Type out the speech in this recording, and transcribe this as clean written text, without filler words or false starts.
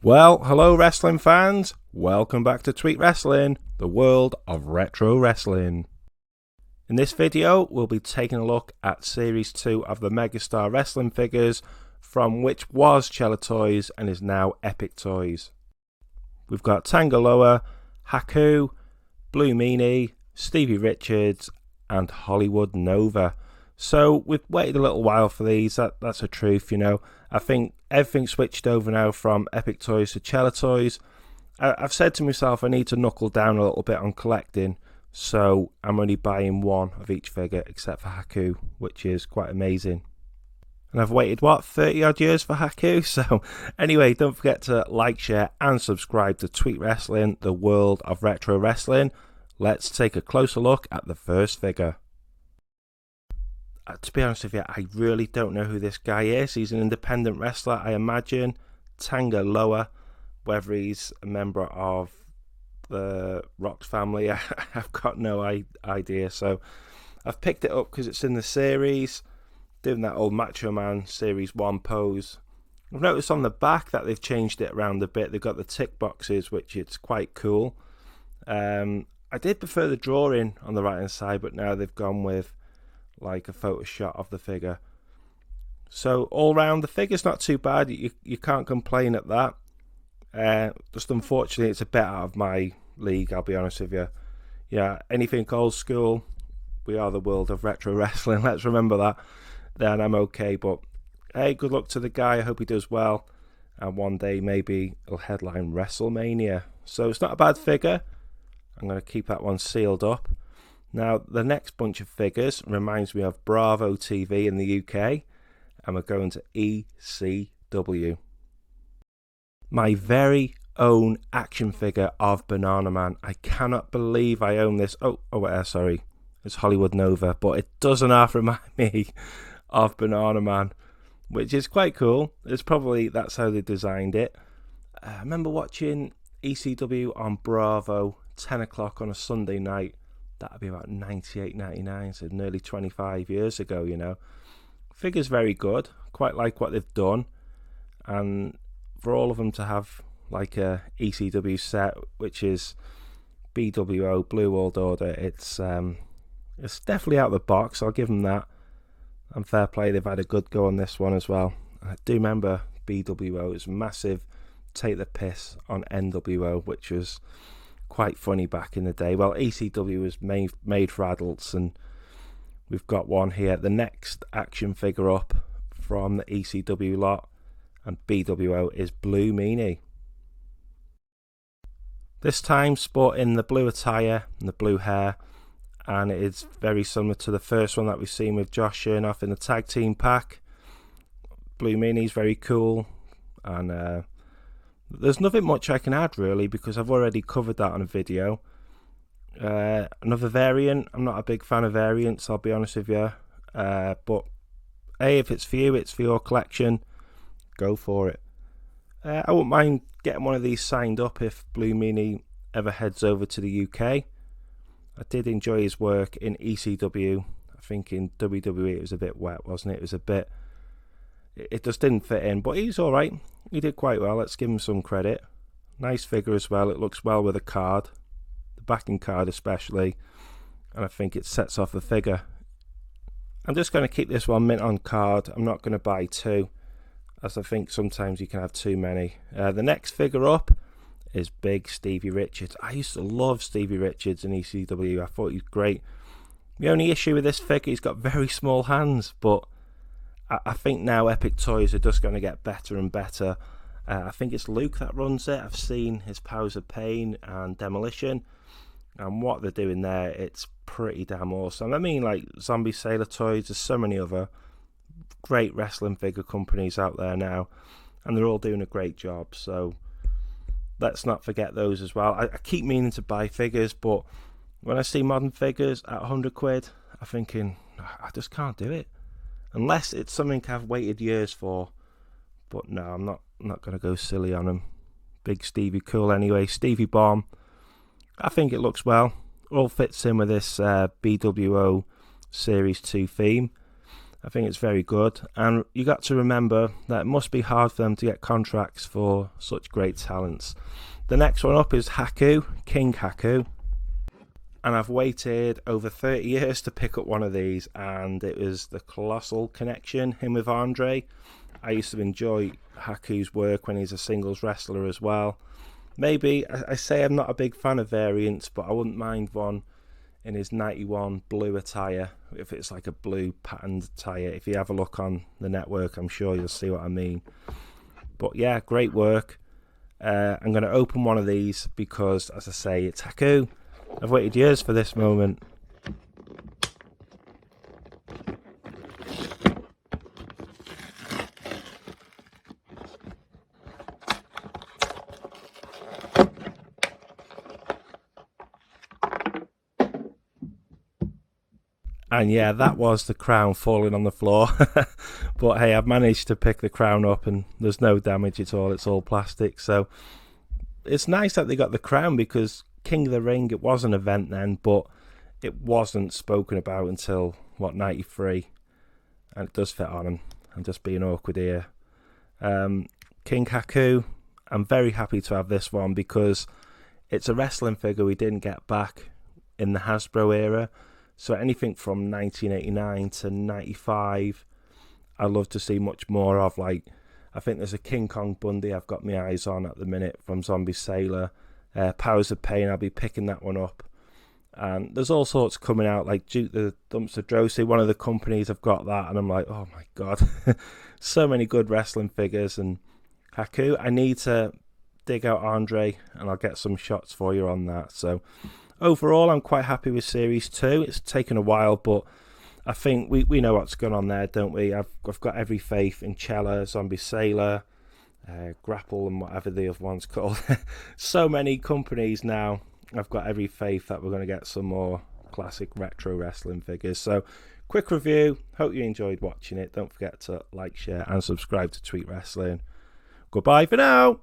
Well, hello wrestling fans. Welcome back to Tweet Wrestling, the world of retro wrestling. In this video, we'll be taking a look at Series 2 of the Megastar wrestling figures from which was Chella Toys and is now Epic Toys. We've got Tanga, Haku, Blue Meanie, Stevie Richards and Hollywood Nova. So we've waited a little while for these, that's the truth, you know. I think everything switched over now from Epic Toys to Chella Toys. I've said to myself I need to knuckle down a little bit on collecting, so I'm only buying one of each figure except for Haku, which is quite amazing. And I've waited, 30 odd years for Haku? So anyway, don't forget to like, share and subscribe to Tweet Wrestling, the world of retro wrestling. Let's take a closer look at the first figure. To be honest with you, I really don't know who this guy is. He's an independent wrestler, I imagine. Tanga Loa, whether he's a member of the Rocks family, I've got no idea. So I've picked it up because it's in the series, doing that old Macho Man Series 1 pose. I've noticed on the back that they've changed it around a bit. They've got the tick boxes, which it's quite cool. I did prefer the drawing on the right hand side, but now they've gone with like a photo shot of the figure. So all round the figure's not too bad. You can't complain at that. Just unfortunately it's a bit out of my league, I'll be honest with you. Yeah, anything old school, we are the world of retro wrestling, let's remember that, then I'm okay. But hey, good luck to the guy, I hope he does well, and one day maybe he'll headline WrestleMania. So it's not a bad figure. I'm going to keep that one sealed up. Now, the next bunch of figures reminds me of Bravo TV in the UK, and we're going to ECW. My very own action figure of Banana Man. I cannot believe I own this. Sorry, it's Hollywood Nova, but it doesn't half remind me of Banana Man, which is quite cool. That's how they designed it. I remember watching ECW on Bravo, 10 o'clock on a Sunday night. That'd be about 98, 99, so nearly 25 years ago, you know. Figure's very good, quite like what they've done. And for all of them to have like a ECW set, which is BWO, Blue World Order, it's definitely out of the box, I'll give them that. And fair play, they've had a good go on this one as well. I do remember BWO was massive take the piss on NWO, which was quite funny back in the day. Well, ECW was made for adults, and we've got one here. The next action figure up from the ECW lot and BWO is Blue Meanie. This time sporting the blue attire and the blue hair, and it is very similar to the first one that we've seen with Josh Chernoff in the tag team pack. Blue Meanie's very cool, and there's nothing much I can add really because I've already covered that on a video. Another variant, I'm not a big fan of variants, I'll be honest with you. But hey, if it's for you, it's for your collection, go for it. I wouldn't mind getting one of these signed up if Blue Meanie ever heads over to the UK. I did enjoy his work in ECW. I think in WWE it was a bit wet, wasn't it? It was a bit... It just didn't fit in, but he's alright. He did quite well, let's give him some credit. Nice figure as well, it looks well with a card, the backing card especially, and I think it sets off the figure. I'm just going to keep this one mint on card, I'm not going to buy two, as I think sometimes you can have too many. The next figure up is Big Stevie Richards. I used to love Stevie Richards in ECW, I thought he was great. The only issue with this figure, he's got very small hands, but I think now Epic Toys are just going to get better and better. I think it's Luke that runs it. I've seen his Powers of Pain and Demolition, and what they're doing there, it's pretty damn awesome. I mean, like Zombie Sailor Toys, there's so many other great wrestling figure companies out there now, and they're all doing a great job, so let's not forget those as well. I keep meaning to buy figures, but when I see modern figures at 100 quid, I'm thinking, I just can't do it. Unless it's something I've waited years for. But no, I'm not going to go silly on him. Big Stevie, cool anyway. Stevie Bomb, I think it looks well. All fits in with this BWO Series 2 theme. I think it's very good, and you got to remember that it must be hard for them to get contracts for such great talents. The next one up is Haku, King Haku, and I've waited over 30 years to pick up one of these, and it was the Colossal Connection, him with Andre. I used to enjoy Haku's work when he's a singles wrestler as well. Maybe, I say I'm not a big fan of variants, but I wouldn't mind one in his 91 blue attire, if it's like a blue patterned attire. If you have a look on the network, I'm sure you'll see what I mean. But yeah, great work. I'm going to open one of these because, as I say, it's Haku. I've waited years for this moment. And yeah, that was the crown falling on the floor. But hey, I've managed to pick the crown up and there's no damage at all. It's all plastic. So it's nice that they got the crown, because King of the Ring, it was an event then, but it wasn't spoken about until, 93? And it does fit on him. I'm just being awkward here. King Haku, I'm very happy to have this one because it's a wrestling figure we didn't get back in the Hasbro era. So anything from 1989 to 95, I love to see much more of. Like, I think there's a King Kong Bundy I've got my eyes on at the minute from Zombie Sailor. Powers of Pain, I'll be picking that one up. And there's all sorts coming out, like Duke the Dumpster Drosy, one of the companies have got that, and I'm like, oh my god. So many good wrestling figures. And Haku, I need to dig out Andre, and I'll get some shots for you on that. So overall, I'm quite happy with Series 2. It's taken a while, but I think we know what's going on there, don't we? I've got every faith in Chella, Zombie Sailor, Grapple, and whatever the other one's called. So many companies now. I've got every faith that we're going to get some more classic retro wrestling figures. So, quick review. Hope you enjoyed watching it. Don't forget to like, share, and subscribe to Tweet Wrestling. Goodbye for now.